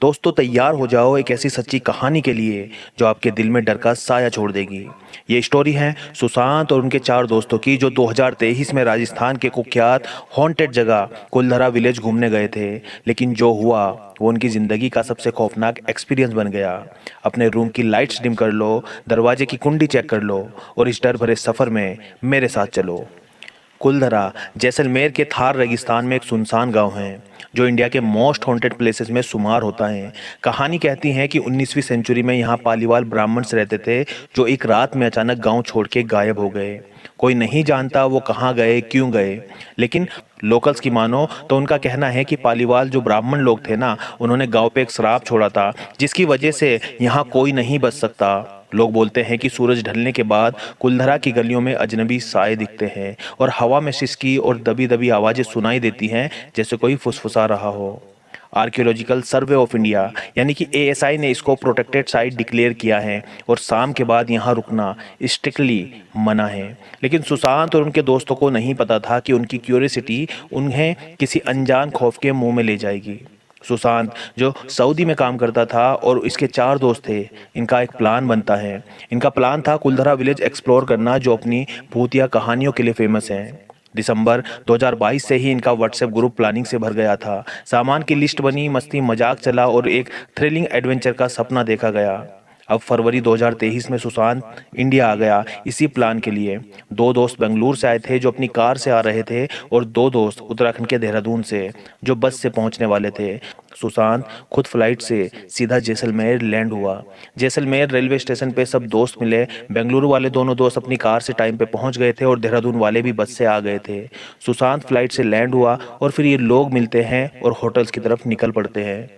दोस्तों तैयार हो जाओ एक ऐसी सच्ची कहानी के लिए जो आपके दिल में डर का साया छोड़ देगी। ये स्टोरी है सुशांत और उनके चार दोस्तों की जो 2023 में राजस्थान के कुख्यात हॉन्टेड जगह कुलधरा विलेज घूमने गए थे। लेकिन जो हुआ वो उनकी ज़िंदगी का सबसे खौफनाक एक्सपीरियंस बन गया। अपने रूम की लाइट्स डिम कर लो, दरवाजे की कुंडी चेक कर लो और इस डर भरे सफ़र में मेरे साथ चलो। कुलधरा जैसलमेर के थार रेगिस्तान में एक सुनसान गांव है जो इंडिया के मोस्ट हॉन्टेड प्लेसेस में शुमार होता है। कहानी कहती है कि 19वीं सेंचुरी में यहाँ पालीवाल ब्राह्मण्स रहते थे जो एक रात में अचानक गांव छोड़ के गायब हो गए। कोई नहीं जानता वो कहाँ गए, क्यों गए, लेकिन लोकल्स की मानो तो उनका कहना है कि पालीवाल जो ब्राह्मण लोग थे ना, उन्होंने गांव पे एक श्राप छोड़ा था जिसकी वजह से यहाँ कोई नहीं बच सकता। लोग बोलते हैं कि सूरज ढलने के बाद कुलधरा की गलियों में अजनबी साए दिखते हैं और हवा में सिसकी और दबी दबी आवाजें सुनाई देती हैं जैसे कोई फुसफुसा रहा हो। आर्कियोलॉजिकल सर्वे ऑफ इंडिया यानी कि एएसआई ने इसको प्रोटेक्टेड साइट डिक्लेयर किया है और शाम के बाद यहाँ रुकना स्ट्रिक्टली मना है। लेकिन सुशांत और उनके दोस्तों को नहीं पता था कि उनकी क्यूरियोसिटी उन्हें किसी अनजान खौफ के मुंह में ले जाएगी। सुशांत जो सऊदी में काम करता था और इसके चार दोस्त थे, इनका एक प्लान बनता है। इनका प्लान था कुलधरा विलेज एक्सप्लोर करना जो अपनी भूतिया कहानियों के लिए फेमस है। दिसंबर 2022 से ही इनका व्हाट्सएप ग्रुप प्लानिंग से भर गया था। सामान की लिस्ट बनी, मस्ती मजाक चला और एक थ्रिलिंग एडवेंचर का सपना देखा गया। अब फरवरी 2023 में सुशांत इंडिया आ गया इसी प्लान के लिए। दो दोस्त बेंगलुरु से आए थे जो अपनी कार से आ रहे थे और दो दोस्त उत्तराखंड के देहरादून से जो बस से पहुंचने वाले थे। सुशांत खुद फ्लाइट से सीधा जैसलमेर लैंड हुआ। जैसलमेर रेलवे स्टेशन पे सब दोस्त मिले। बेंगलुरु वाले दोनों दोस्त अपनी कार से टाइम पे पहुंच गए थे और देहरादून वाले भी बस से आ गए थे। सुशांत फ्लाइट से लैंड हुआ और फिर ये लोग मिलते हैं और होटल्स की तरफ निकल पड़ते हैं।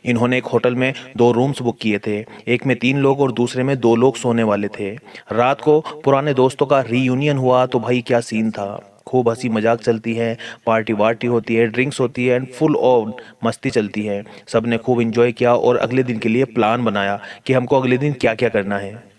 इन्होंने एक होटल में दो रूम्स बुक किए थे, एक में 3 लोग और दूसरे में 2 लोग सोने वाले थे। रात को पुराने दोस्तों का रीयूनियन हुआ तो भाई क्या सीन था। खूब हंसी मजाक चलती है, पार्टी वार्टी होती है, ड्रिंक्स होती है एंड फुल ऑन मस्ती चलती है। सबने खूब एंजॉय किया और अगले दिन के लिए प्लान बनाया कि हमको अगले दिन क्या क्या करना है।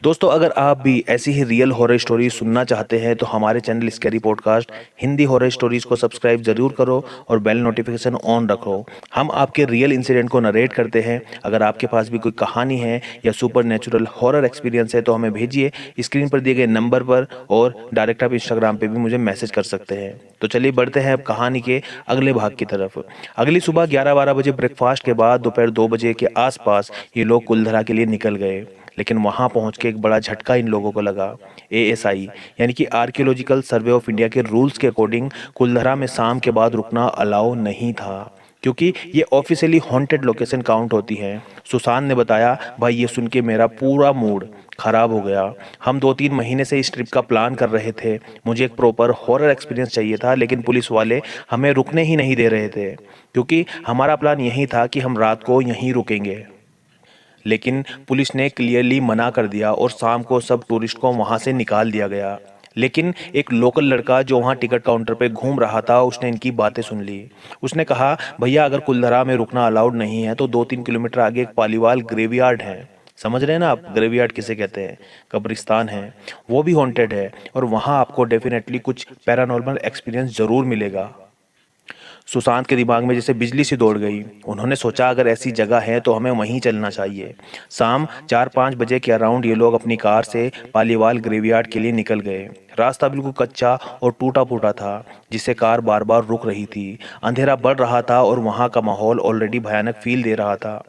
दोस्तों अगर आप भी ऐसी ही रियल हॉरर स्टोरी सुनना चाहते हैं तो हमारे channel scary podcast Hindi horror stories को सब्सक्राइब जरूर करो और बेल नोटिफिकेशन ऑन रखो। हम आपके रियल इंसिडेंट को नरेट करते हैं। अगर आपके पास भी कोई कहानी है या सुपर नेचुरल हॉरर एक्सपीरियंस है तो हमें भेजिए स्क्रीन पर दिए गए नंबर पर, और डायरेक्ट आप इंस्टाग्राम पर भी मुझे मैसेज कर सकते हैं। तो चलिए बढ़ते हैं अब कहानी के अगले भाग की तरफ। अगली सुबह 11-12 बजे ब्रेकफास्ट के बाद दोपहर 2 बजे के आसपास ये लोग कुलधरा के लिए निकल गए। लेकिन वहां पहुंच के एक बड़ा झटका इन लोगों को लगा। एएसआई यानी कि आर्कियोलॉजिकल सर्वे ऑफ इंडिया के रूल्स के अकॉर्डिंग कुलधरा में शाम के बाद रुकना अलाउ नहीं था क्योंकि ये ऑफिशियली हॉन्टेड लोकेशन काउंट होती है। सुशांत ने बताया, भाई ये सुन के मेरा पूरा मूड खराब हो गया। हम 2-3 महीने से इस ट्रिप का प्लान कर रहे थे। मुझे एक प्रॉपर हॉरर एक्सपीरियंस चाहिए था लेकिन पुलिस वाले हमें रुकने ही नहीं दे रहे थे क्योंकि हमारा प्लान यही था कि हम रात को यहीं रुकेंगे। लेकिन पुलिस ने क्लियरली मना कर दिया और शाम को सब टूरिस्ट को वहां से निकाल दिया गया। लेकिन एक लोकल लड़का जो वहां टिकट काउंटर पे घूम रहा था उसने इनकी बातें सुन ली। उसने कहा, भैया अगर कुलधरा में रुकना अलाउड नहीं है तो 2-3 किलोमीटर आगे एक पालीवाल ग्रेवयार्ड है। समझ रहे हैं ना आप ग्रेवयार्ड किसे कहते हैं? कब्रिस्तान है, वो भी हॉन्टेड है और वहां आपको डेफिनेटली कुछ पैरानॉर्मल एक्सपीरियंस जरूर मिलेगा। सुशांत के दिमाग में जैसे बिजली सी दौड़ गई। उन्होंने सोचा अगर ऐसी जगह है तो हमें वहीं चलना चाहिए। शाम 4-5 बजे के अराउंड ये लोग अपनी कार से पालीवाल ग्रेवयार्ड के लिए निकल गए। रास्ता बिल्कुल कच्चा और टूटा फूटा था जिससे कार बार बार रुक रही थी। अंधेरा बढ़ रहा था और वहाँ का माहौल ऑलरेडी भयानक फील दे रहा था।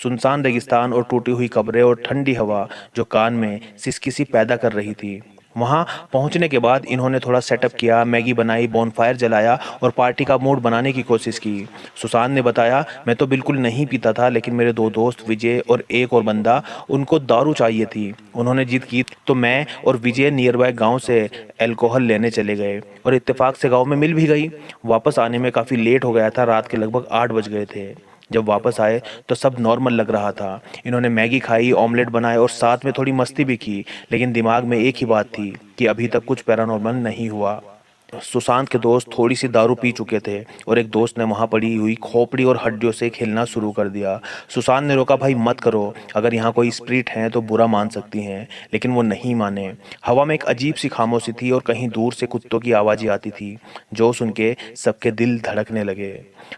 सुनसान रेगिस्तान और टूटी हुई कब्रें और ठंडी हवा जो कान में सिसकी सी पैदा कर रही थी। वहां पहुंचने के बाद इन्होंने थोड़ा सेटअप किया, मैगी बनाई, बॉनफायर जलाया और पार्टी का मूड बनाने की कोशिश की। सुशांत ने बताया, मैं तो बिल्कुल नहीं पीता था लेकिन मेरे 2 दोस्त विजय और एक और बंदा, उनको दारू चाहिए थी। उन्होंने जिद की तो मैं और विजय नियर बाय गाँव से अल्कोहल लेने चले गए और इत्तेफाक से गाँव में मिल भी गई। वापस आने में काफ़ी लेट हो गया था, रात के लगभग 8 बज गए थे। जब वापस आए तो सब नॉर्मल लग रहा था। इन्होंने मैगी खाई, ऑमलेट बनाए और साथ में थोड़ी मस्ती भी की। लेकिन दिमाग में एक ही बात थी कि अभी तक कुछ पैरानॉर्मल नहीं हुआ। सुशांत के दोस्त थोड़ी सी दारू पी चुके थे और एक दोस्त ने वहां पड़ी हुई खोपड़ी और हड्डियों से खेलना शुरू कर दिया। सुशांत ने रोका, भाई मत करो, अगर यहाँ कोई स्पिरिट है तो बुरा मान सकती हैं, लेकिन वो नहीं माने। हवा में एक अजीब सी खामोशी थी और कहीं दूर से कुत्तों की आवाज़ें आती थी जो सुन के सबके दिल धड़कने लगे।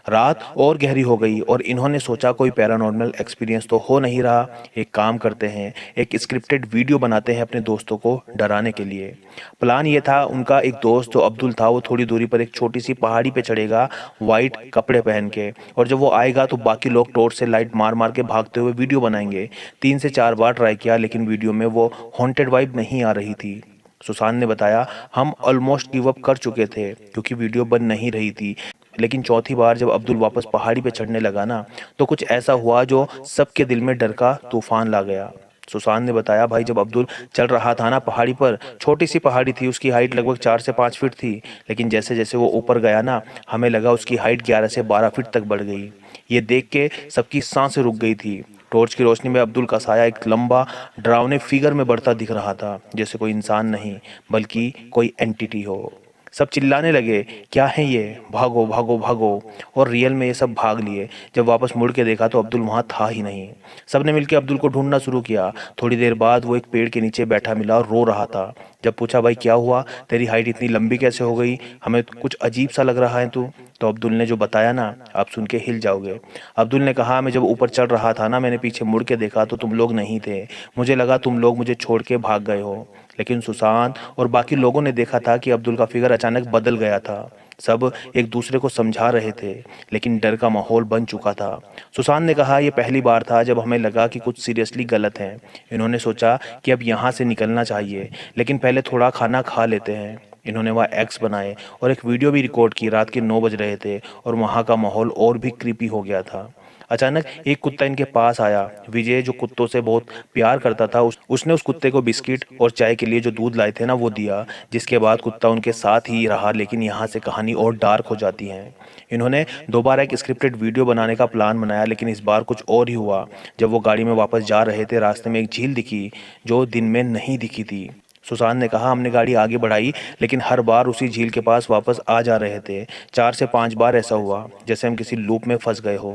रात और गहरी हो गई और इन्होंने सोचा कोई पैरानॉर्मल एक्सपीरियंस तो हो नहीं रहा। एक काम करते हैं, एक स्क्रिप्टेड वीडियो बनाते हैं अपने दोस्तों को डराने के लिए। प्लान ये था, उनका एक दोस्त जो अब्दुल था वो थोड़ी दूरी पर एक छोटी सी पहाड़ी पे चढ़ेगा वाइट कपड़े पहन के, और जब वो आएगा तो बाकी लोग टॉर्च से लाइट मार मार के भागते हुए वीडियो बनाएंगे। 3 से 4 बार ट्राई किया लेकिन वीडियो में वो हॉन्टेड वाइब नहीं आ रही थी। सुशांत ने बताया, हम ऑलमोस्ट गिव अप कर चुके थे क्योंकि वीडियो बन नहीं रही थी, लेकिन चौथी बार जब अब्दुल वापस पहाड़ी पे चढ़ने लगा ना, तो कुछ ऐसा हुआ जो सबके दिल में डर का तूफान ला गया। सुशांत ने बताया, भाई जब अब्दुल चल रहा था ना पहाड़ी पर, छोटी सी पहाड़ी थी, उसकी हाइट लगभग 4 से 5 फीट थी, लेकिन जैसे जैसे वो ऊपर गया ना, हमें लगा उसकी हाइट 11 से 12 फीट तक बढ़ गई। ये देख के सबकी सांसें रुक गई थी। टॉर्च की रोशनी में अब्दुल का साया एक लंबा डरावने फिगर में बढ़ता दिख रहा था, जैसे कोई इंसान नहीं बल्कि कोई एंटिटी हो। सब चिल्लाने लगे, क्या है ये, भागो भागो भागो, और रियल में ये सब भाग लिए। जब वापस मुड़ के देखा तो अब्दुल वहाँ था ही नहीं। सबने मिलकर अब्दुल को ढूंढना शुरू किया। थोड़ी देर बाद वो एक पेड़ के नीचे बैठा मिला और रो रहा था। जब पूछा, भाई क्या हुआ, तेरी हाइट इतनी लंबी कैसे हो गई, हमें कुछ अजीब सा लग रहा है तू, तो अब्दुल ने जो बताया ना, आप सुन के हिल जाओगे। अब्दुल ने कहा, मैं जब ऊपर चढ़ रहा था ना, मैंने पीछे मुड़ के देखा तो तुम लोग नहीं थे, मुझे लगा तुम लोग मुझे छोड़ के भाग गए हो। लेकिन सुशांत और बाकी लोगों ने देखा था कि अब्दुल का फिगर अचानक बदल गया था। सब एक दूसरे को समझा रहे थे, लेकिन डर का माहौल बन चुका था। सुशांत ने कहा, यह पहली बार था जब हमें लगा कि कुछ सीरियसली गलत है। इन्होंने सोचा कि अब यहाँ से निकलना चाहिए, लेकिन पहले थोड़ा खाना खा लेते हैं। इन्होंने वहाँ एक्स बनाए और एक वीडियो भी रिकॉर्ड की। रात के 9 बज रहे थे और वहाँ का माहौल और भी क्रीपी हो गया था। अचानक एक कुत्ता इनके पास आया। विजय जो कुत्तों से बहुत प्यार करता था, उसने उस कुत्ते को बिस्किट और चाय के लिए जो दूध लाए थे ना वो दिया, जिसके बाद कुत्ता उनके साथ ही रहा। लेकिन यहाँ से कहानी और डार्क हो जाती है। इन्होंने दोबारा एक स्क्रिप्टेड वीडियो बनाने का प्लान बनाया, लेकिन इस बार कुछ और ही हुआ। जब वो गाड़ी में वापस जा रहे थे, रास्ते में एक झील दिखी जो दिन में नहीं दिखी थी। सुशांत ने कहा, हमने गाड़ी आगे बढ़ाई लेकिन हर बार उसी झील के पास वापस आ जा रहे थे। 4 से 5 बार ऐसा हुआ, जैसे हम किसी लूप में फंस गए हो।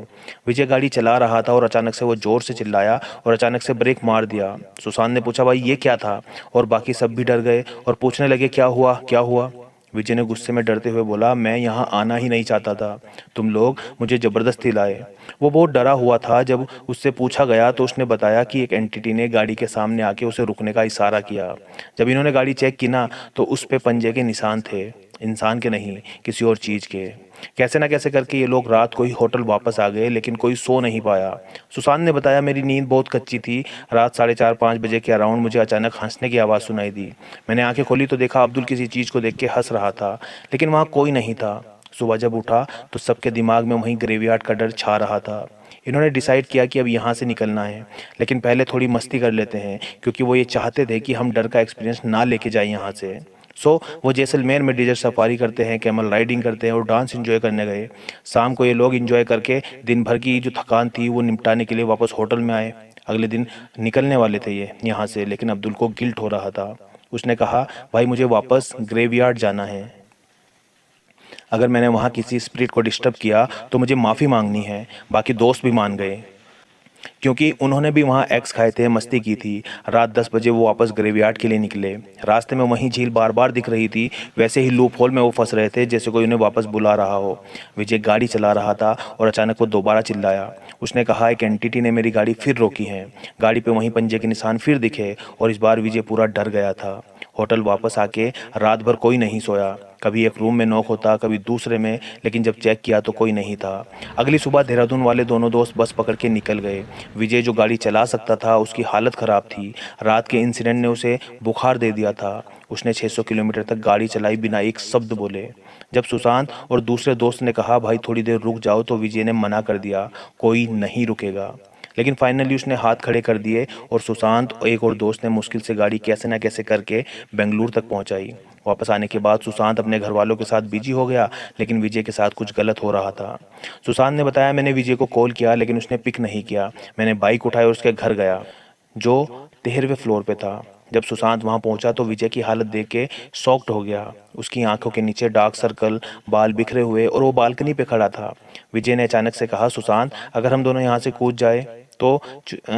विजय गाड़ी चला रहा था और अचानक से वो जोर से चिल्लाया और अचानक से ब्रेक मार दिया। सुशांत ने पूछा, भाई ये क्या था, और बाकी सब भी डर गए और पूछने लगे, क्या हुआ क्या हुआ। विजय ने गुस्से में डरते हुए बोला, मैं यहाँ आना ही नहीं चाहता था, तुम लोग मुझे ज़बरदस्ती लाए। वो बहुत डरा हुआ था। जब उससे पूछा गया तो उसने बताया कि एक एंटिटी ने गाड़ी के सामने आके उसे रुकने का इशारा किया। जब इन्होंने गाड़ी चेक की ना, तो उस पे पंजे के निशान थे, इंसान के नहीं, किसी और चीज़ के। कैसे ना कैसे करके ये लोग रात को ही होटल वापस आ गए, लेकिन कोई सो नहीं पाया। सुशांत ने बताया, मेरी नींद बहुत कच्ची थी। रात 4:30-5 बजे के अराउंड मुझे अचानक हंसने की आवाज़ सुनाई दी। मैंने आंखें खोली तो देखा अब्दुल किसी चीज़ को देख के हंस रहा था, लेकिन वहाँ कोई नहीं था। सुबह जब उठा तो सबके दिमाग में वहीं ग्रेवयार्ड का डर छा रहा था। इन्होंने डिसाइड किया कि अब यहाँ से निकलना है, लेकिन पहले थोड़ी मस्ती कर लेते हैं, क्योंकि वो ये चाहते थे कि हम डर का एक्सपीरियंस ना लेके जाएं यहाँ से। वो जैसलमेर में डिजर्ट सफारी करते हैं, कैमल राइडिंग करते हैं और डांस एंजॉय करने गए। शाम को ये लोग एंजॉय करके दिन भर की जो थकान थी वो निपटाने के लिए वापस होटल में आए। अगले दिन निकलने वाले थे ये यहाँ से, लेकिन अब्दुल को गिल्ट हो रहा था। उसने कहा, भाई मुझे वापस ग्रेवयार्ड जाना है, अगर मैंने वहाँ किसी स्पिरिट को डिस्टर्ब किया तो मुझे माफ़ी मांगनी है। बाकी दोस्त भी मान गए, क्योंकि उन्होंने भी वहाँ एग्स खाए थे, मस्ती की थी। रात 10 बजे वो वापस ग्रेवयार्ड के लिए निकले। रास्ते में वहीं झील बार बार दिख रही थी, वैसे ही लूप होल में वो फंस रहे थे, जैसे कोई उन्हें वापस बुला रहा हो। विजय गाड़ी चला रहा था और अचानक वो दोबारा चिल्लाया। उसने कहा, एक एंटिटी ने मेरी गाड़ी फिर रोकी है। गाड़ी पे वहीं पंजे के निशान फिर दिखे और इस बार विजय पूरा डर गया था। होटल वापस आके रात भर कोई नहीं सोया। कभी एक रूम में नॉक होता, कभी दूसरे में, लेकिन जब चेक किया तो कोई नहीं था। अगली सुबह देहरादून वाले दोनों दोस्त बस पकड़ के निकल गए। विजय जो गाड़ी चला सकता था, उसकी हालत ख़राब थी। रात के इंसिडेंट ने उसे बुखार दे दिया था। उसने 600 किलोमीटर तक गाड़ी चलाई बिना एक शब्द बोले। जब सुशांत और दूसरे दोस्त ने कहा, भाई थोड़ी देर रुक जाओ, तो विजय ने मना कर दिया, कोई नहीं रुकेगा। लेकिन फाइनली उसने हाथ खड़े कर दिए और सुशांत और एक और दोस्त ने मुश्किल से गाड़ी कैसे ना कैसे करके बेंगलुरु तक पहुंचाई। वापस आने के बाद सुशांत अपने घर वालों के साथ बिजी हो गया, लेकिन विजय के साथ कुछ गलत हो रहा था। सुशांत ने बताया, मैंने विजय को कॉल किया लेकिन उसने पिक नहीं किया। मैंने बाइक उठाई और उसके घर गया, जो 13वें फ्लोर पे था। जब सुशांत वहां पहुंचा तो विजय की हालत देख के शॉक्ड हो गया। उसकी आंखों के नीचे डार्क सर्कल, बाल बिखरे हुए, और वो बालकनी पे खड़ा था। विजय ने अचानक से कहा, सुशांत, अगर हम दोनों यहाँ से कूद जाए तो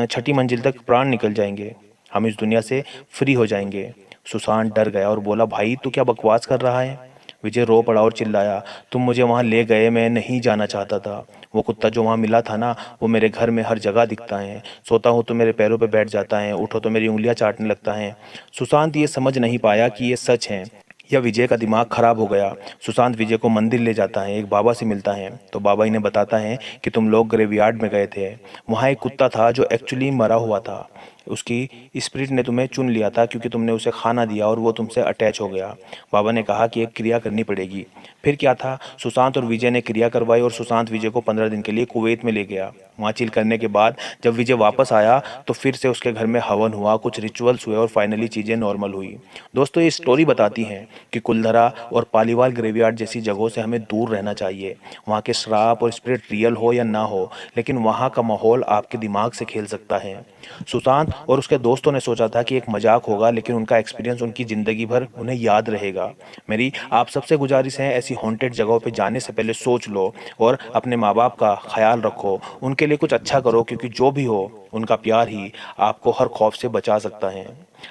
छठी मंजिल तक प्राण निकल जाएंगे। हम इस दुनिया से फ्री हो जाएंगे। सुशांत डर गया और बोला, भाई तू क्या बकवास कर रहा है? विजय रो पड़ा और चिल्लाया, तुम मुझे वहां ले गए, मैं नहीं जाना चाहता था। वो कुत्ता जो वहां मिला था ना, वो मेरे घर में हर जगह दिखता है। सोता हूँ तो मेरे पैरों पे बैठ जाता है, उठो तो मेरी उंगलियां चाटने लगता है। सुशांत ये समझ नहीं पाया कि ये सच है या विजय का दिमाग खराब हो गया। सुशांत विजय को मंदिर ले जाता है, एक बाबा से मिलता है तो बाबा इन्हें बताता है कि तुम लोग ग्रेवयार्ड में गए थे। वहाँ एक कुत्ता था जो एक्चुअली मरा हुआ था। उसकी स्पिरिट ने तुम्हें चुन लिया था क्योंकि तुमने उसे खाना दिया और वो तुमसे अटैच हो गया। बाबा ने कहा कि एक क्रिया करनी पड़ेगी। फिर क्या था, सुशांत और विजय ने क्रिया करवाई और सुशांत विजय को 15 दिन के लिए कुवैत में ले गया। वहाँ चिल करने के बाद जब विजय वापस आया तो फिर से उसके घर में हवन हुआ, कुछ रिचुअल्स हुए और फाइनली चीज़ें नॉर्मल हुई। दोस्तों, ये स्टोरी बताती है कि कुलधरा और पालीवाल ग्रेवयार्ड जैसी जगहों से हमें दूर रहना चाहिए। वहाँ के श्राप और स्पिरिट रियल हो या ना हो, लेकिन वहाँ का माहौल आपके दिमाग से खेल सकता है। सुशांत और उसके दोस्तों ने सोचा था कि एक मजाक होगा, लेकिन उनका एक्सपीरियंस उनकी ज़िंदगी भर उन्हें याद रहेगा। मेरी आप सबसे गुजारिश है, ऐसी हॉन्टेड जगहों पे जाने से पहले सोच लो और अपने माँ बाप का ख्याल रखो। उनके लिए कुछ अच्छा करो, क्योंकि जो भी हो, उनका प्यार ही आपको हर खौफ से बचा सकता है।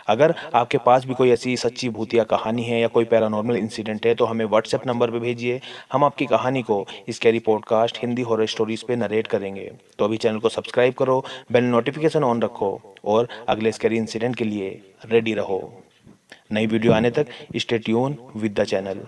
अगर आपके पास भी कोई ऐसी सच्ची भूतिया कहानी है या कोई पैरानॉर्मल इंसिडेंट है तो हमें व्हाट्सएप नंबर पे भेजिए। हम आपकी कहानी को scary podcast Hindi horror stories पे नरेट करेंगे। तो अभी चैनल को सब्सक्राइब करो, बेल नोटिफिकेशन ऑन रखो और अगले स्कैरी इंसिडेंट के लिए रेडी रहो। नई वीडियो आने तक stay tune with the channel.